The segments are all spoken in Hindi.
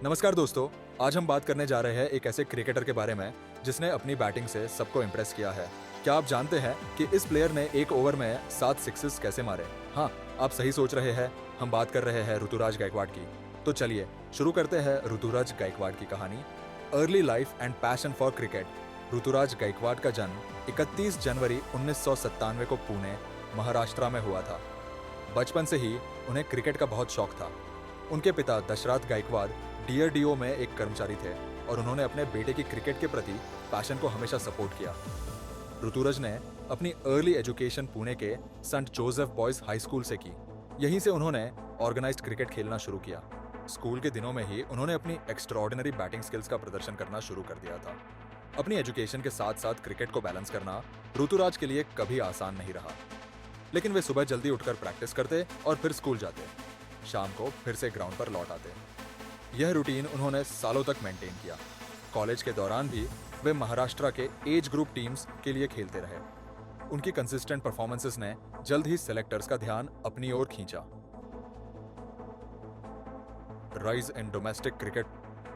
नमस्कार दोस्तों, आज हम बात करने जा रहे हैं एक ऐसे क्रिकेटर के बारे में जिसने अपनी बैटिंग से सबको इम्प्रेस किया है। क्या आप जानते हैं कि इस प्लेयर ने एक ओवर में 7 सिक्सेस कैसे मारे? हाँ, आप सही सोच रहे हैं, हम बात कर रहे हैं ऋतुराज गायकवाड की। तो चलिए शुरू करते हैं ऋतुराज गायकवाड की कहानी। Early life and passion for cricket. Ruturaj Gaikwad का जन्म 31 जनवरी 1997 को पुणे, महाराष्ट्र में हुआ था। बचपन से ही उन्हें क्रिकेट का बहुत शौक था। उनके पिता दशरथ गायकवाड डीआरडीओ में एक कर्मचारी थे और उन्होंने अपने बेटे की क्रिकेट के प्रति पैशन को हमेशा सपोर्ट किया। ऋतुराज ने अपनी अर्ली एजुकेशन पुणे के Saint Joseph Boys High School से की। यहीं से उन्होंने ऑर्गेनाइज्ड क्रिकेट खेलना शुरू किया। स्कूल के दिनों में ही उन्होंने अपनी एक्स्ट्राऑर्डिनरी बैटिंग स्किल्स का प्रदर्शन करना शुरू कर दिया था। अपनी एजुकेशन के साथ साथ क्रिकेट को बैलेंस करना ऋतुराज के लिए कभी आसान नहीं रहा, लेकिन वे सुबह जल्दी उठकर प्रैक्टिस करते और फिर स्कूल जाते। शाम को फिर से ग्राउंड पर लौट आते। यह रूटीन उन्होंने सालों तक मेंटेन किया। कॉलेज के दौरान भी वे महाराष्ट्र के एज ग्रुप टीम्स के लिए खेलते रहे। उनकी कंसिस्टेंट परफॉर्मेंसेस ने जल्द ही सेलेक्टर्स का ध्यान अपनी ओर खींचा। Rise in domestic cricket.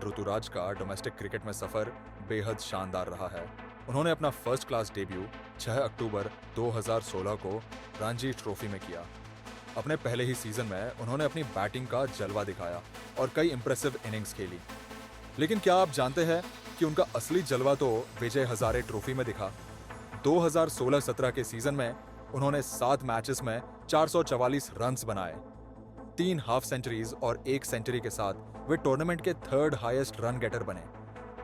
Ruturaj का डोमेस्टिक क्रिकेट में सफर बेहद शानदार रहा है। उन्होंने अपना फर्स्ट क्लास डेब्यू 6 अक्टूबर 2016 को रणजी ट्रॉफी में किया। अपने पहले ही सीजन में उन्होंने अपनी बैटिंग का जलवा दिखाया और कई इंप्रेसिव इनिंग्स खेली। लेकिन क्या आप जानते हैं कि उनका असली जलवा तो विजय हजारे ट्रॉफी में दिखा। 2016-17 के सीजन में उन्होंने 7 मैचेस में 444 रन्स बनाए, 3 हाफ सेंचुरीज और 1 सेंचुरी के साथ वे टूर्नामेंट के 3rd हाईएस्ट रन गेटर बने।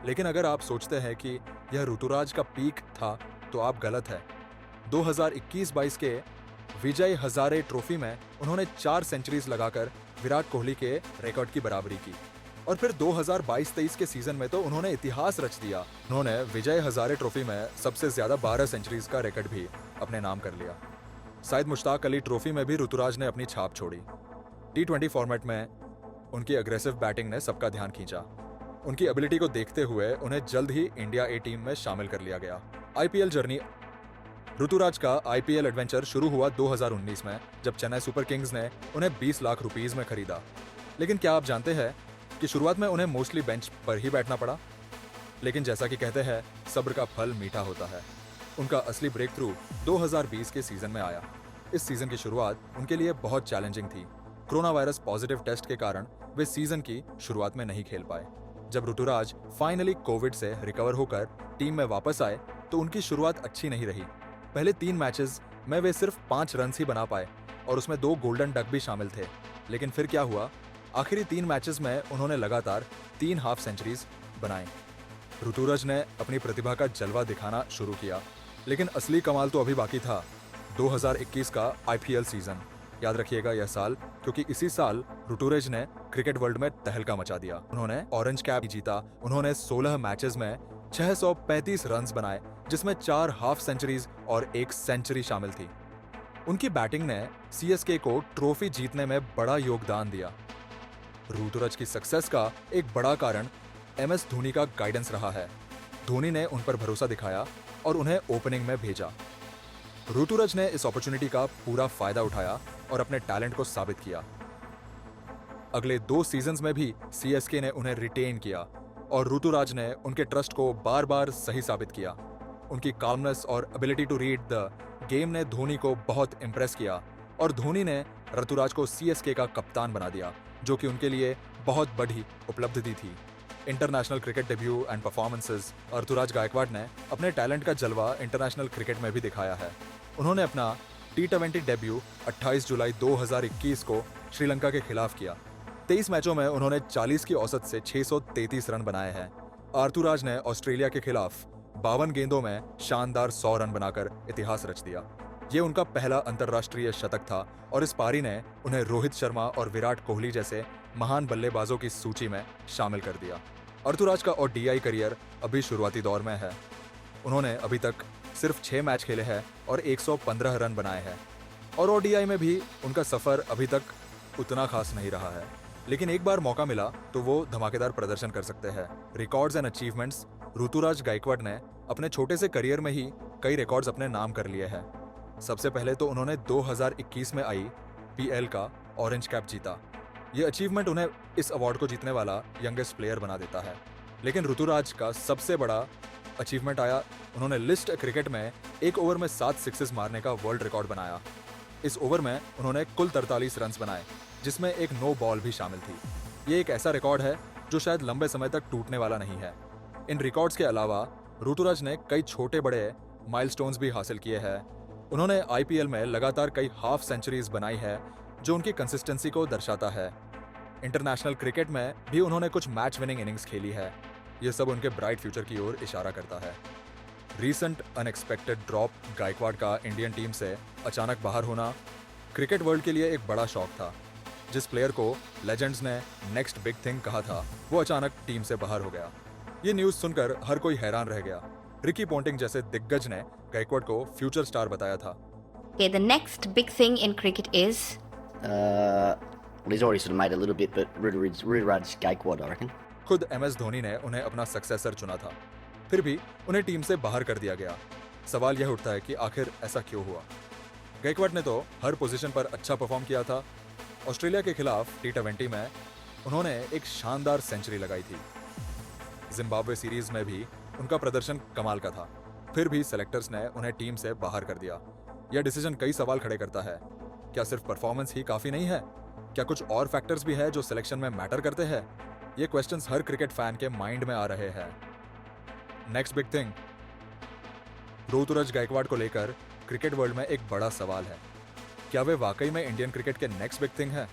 लेकिन अगर आप सोचते हैं कि यह ऋतुराज का पीक था तो आप गलत है। 2021-22 के विजय हजारे ट्रॉफी में उन्होंने 4 सेंचुरीज लगाकर विराट कोहली के रिकॉर्ड की बराबरी की और फिर 2022-23 के सीजन में तो उन्होंने इतिहास रच दिया। उन्होंने विजय हजारे ट्रॉफी में सबसे ज्यादा 12 सेंचुरीज का रिकॉर्ड भी अपने नाम कर लिया। शायद मुश्ताक अली ट्रॉफी में भी ऋतुराज ने अपनी छाप छोड़ी। T20 फॉर्मेट में उनकी अग्रेसिव बैटिंग ने सबका ध्यान खींचा। उनकी एबिलिटी को देखते हुए उन्हें जल्द ही इंडिया ए टीम में शामिल कर लिया गया। IPL journey. ऋतुराज का आईपीएल एडवेंचर शुरू हुआ 2019 में, जब चेन्नई सुपर किंग्स ने उन्हें 20 लाख रुपीस में खरीदा। लेकिन क्या आप जानते हैं कि शुरुआत में उन्हें मोस्टली बेंच पर ही बैठना पड़ा। लेकिन जैसा कि कहते हैं, सब्र का फल मीठा होता है। उनका असली ब्रेक थ्रू 2020 के सीजन में आया। इस सीजन की शुरुआत उनके लिए बहुत चैलेंजिंग थी। कोरोना वायरस पॉजिटिव टेस्ट के कारण वे सीजन की शुरुआत में नहीं खेल पाए। जब ऋतुराज फाइनली कोविड से रिकवर होकर टीम में वापस आए तो उनकी शुरुआत अच्छी नहीं रही। पहले 3 मैचेस में वे सिर्फ 5 रन ही बना पाए और उसमें 2 गोल्डन डक भी शामिल थे। लेकिन फिर क्या हुआ, आखिरी 3 मैचेस में उन्होंने लगातार 3 हाफ सेंचुरीज बनाए। ऋतुराज ने अपनी प्रतिभा का जलवा दिखाना शुरू किया, लेकिन असली कमाल तो अभी बाकी था। 2021 का आईपीएल सीजन, याद रखिएगा यह साल, क्योंकि इसी साल ऋतुराज ने क्रिकेट वर्ल्ड में तहलका मचा दिया। उन्होंने ऑरेंज कैप जीता। उन्होंने 16 मैचेस में 635 रन्स बनाए, जिसमें 4 हाफ सेंचुरीज और 1 सेंचुरी शामिल थी। उनकी बैटिंग ने सीएसके को ट्रॉफी जीतने में बड़ा योगदान दिया। ऋतुराज की सक्सेस का एक बड़ा कारण एमएस धोनी का गाइडेंस रहा है। धोनी ने उन पर भरोसा दिखाया और उन्हें ओपनिंग में भेजा। ऋतुराज ने इस अपॉर्चुनिटी का पूरा फायदा उठाया और अपने टैलेंट को साबित किया। अगले 2 सीजन्स में भी सीएसके ने उन्हें रिटेन किया और ऋतुराज ने उनके ट्रस्ट को बार बार सही साबित किया। उनकी काल्मनेस और ability to read the game ने धोनी को बहुत इंप्रेस किया और धोनी ने ऋतुराज को सीएसके का कप्तान बना दिया, जो कि उनके लिए बहुत बड़ी उपलब्धि थी। International cricket debut and performances. Ruturaj Gaikwad ने अपने टैलेंट का जलवा इंटरनेशनल क्रिकेट में भी दिखाया है। उन्होंने अपना T20 डेब्यू 28 जुलाई 2021 को श्रीलंका के खिलाफ किया। 23 मैचों में उन्होंने 40 की औसत से 633 रन बनाए हैं। ऋतुराज ने ऑस्ट्रेलिया के खिलाफ 52 गेंदों में शानदार 100 रन बनाकर इतिहास रच दिया। ये उनका पहला अंतर्राष्ट्रीय शतक था और इस पारी ने उन्हें रोहित शर्मा और विराट कोहली जैसे महान बल्लेबाजों की सूची में शामिल कर दिया। ऋतुराज का ओडीआई करियर अभी शुरुआती दौर में है। उन्होंने अभी तक सिर्फ 6 मैच खेले हैं और 115 रन बनाए हैं और ओडीआई में भी उनका सफर अभी तक उतना खास नहीं रहा है। लेकिन एक बार मौका मिला तो वो धमाकेदार प्रदर्शन कर सकते हैं। Records and achievements. Ruturaj Gaikwad ने अपने छोटे से करियर में ही कई रिकॉर्ड्स अपने नाम कर लिए हैं। सबसे पहले तो उन्होंने 2021 में आई पीएल का ऑरेंज कैप जीता। ये अचीवमेंट उन्हें इस अवार्ड को जीतने वाला यंगेस्ट प्लेयर बना देता है। लेकिन ऋतुराज का सबसे बड़ा अचीवमेंट आया, उन्होंने लिस्ट क्रिकेट में एक ओवर में 7 सिक्सेस मारने का वर्ल्ड रिकॉर्ड बनाया। इस ओवर में उन्होंने कुल 43 रन्स बनाए, जिसमें एक नो बॉल भी शामिल थी। ये एक ऐसा रिकॉर्ड है जो शायद लंबे समय तक टूटने वाला नहीं है। इन रिकॉर्ड्स के अलावा ऋतुराज ने कई छोटे बड़े माइलस्टोन्स भी हासिल किए हैं। उन्होंने आईपीएल में लगातार कई हाफ सेंचुरीज बनाई है, जो उनकी कंसिस्टेंसी को दर्शाता है। इंटरनेशनल क्रिकेट में भी उन्होंने कुछ मैच विनिंग इनिंग्स खेली है। ये सब उनके ब्राइट फ्यूचर की ओर इशारा करता है। रीसेंट अनएक्सपेक्टेड ड्रॉप गायकवाड का इंडियन टीम से अचानक बाहर होना क्रिकेट वर्ल्ड के लिए एक बड़ा शॉक था। जिस प्लेयर को लेजेंड्स ने नेक्स्ट बिग थिंग कहा था, वो अचानक टीम से बाहर हो गया। ये न्यूज़ सुनकर हर कोई हैरान रह गया। रिकी पॉन्टिंग जैसे दिग्गज ने गायकवाड को फ्यूचर स्टार बताया था। Okay, the next big thing in cricket is Well, he's already sort of made a little bit, but Ruturaj Gaikwad, I reckon. खुद एमएस धोनी ने उन्हें अपना सक्सेसर चुना था, फिर भी उन्हें टीम से बाहर कर दिया गया। सवाल यह उठता है कि आखिर ऐसा क्यों हुआ। गायकवाड ने तो हर पोजीशन पर अच्छा परफॉर्म किया था। ऑस्ट्रेलिया के खिलाफ T20 में उन्होंने एक शानदार सेंचुरी लगाई थी। जिम्बाब्वे सीरीज में भी उनका प्रदर्शन कमाल का था, फिर भी सेलेक्टर्स ने उन्हें टीम से बाहर कर दिया। यह डिसीजन कई सवाल खड़े करता है। क्या सिर्फ परफॉर्मेंस ही काफी नहीं है? क्या कुछ और फैक्टर्स भी है जो सिलेक्शन में मैटर करते हैं? ये क्वेश्चंस हर क्रिकेट फैन के माइंड में आ रहे हैं। Next big thing, Ruturaj Gaikwad को लेकर क्रिकेट वर्ल्ड में एक बड़ा सवाल है। क्या वे वाकई में इंडियन क्रिकेट के नेक्स्ट बिग थिंग है?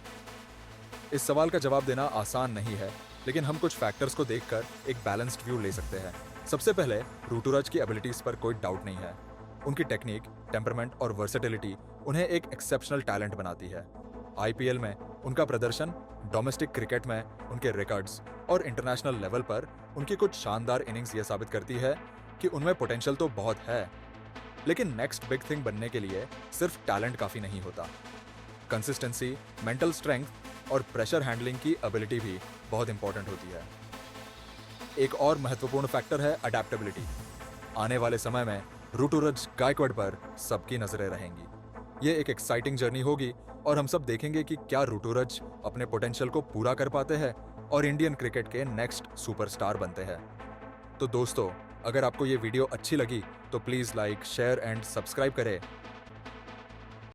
इस सवाल का जवाब देना आसान नहीं है, लेकिन हम कुछ फैक्टर्स को देखकर एक बैलेंस्ड व्यू ले सकते हैं। सबसे पहले, ऋतुराज की एबिलिटीज पर कोई डाउट नहीं है। उनकी टेक्निक, टेम्परमेंट और वर्सेटिलिटी उन्हें एक एक्सेप्शनल टैलेंट बनाती है। आईपीएल में उनका प्रदर्शन, डोमेस्टिक क्रिकेट में उनके रिकॉर्ड्स और इंटरनेशनल लेवल पर उनकी कुछ शानदार इनिंग्स ये साबित करती है कि उनमें पोटेंशियल तो बहुत है। लेकिन नेक्स्ट बिग थिंग बनने के लिए सिर्फ टैलेंट काफी नहीं होता। कंसिस्टेंसी, मेंटल स्ट्रेंथ और प्रेशर हैंडलिंग की एबिलिटी भी बहुत इंपॉर्टेंट होती है। एक और महत्वपूर्ण फैक्टर है अडेप्टेबिलिटी। आने वाले समय में ऋतुराज गायकवाड पर सबकी नजरें रहेंगी। ये एक एक्साइटिंग जर्नी होगी और हम सब देखेंगे कि क्या ऋतुराज अपने पोटेंशियल को पूरा कर पाते हैं और इंडियन क्रिकेट के नेक्स्ट सुपरस्टार बनते हैं। तो दोस्तों, अगर आपको ये वीडियो अच्छी लगी तो please like, share and subscribe करें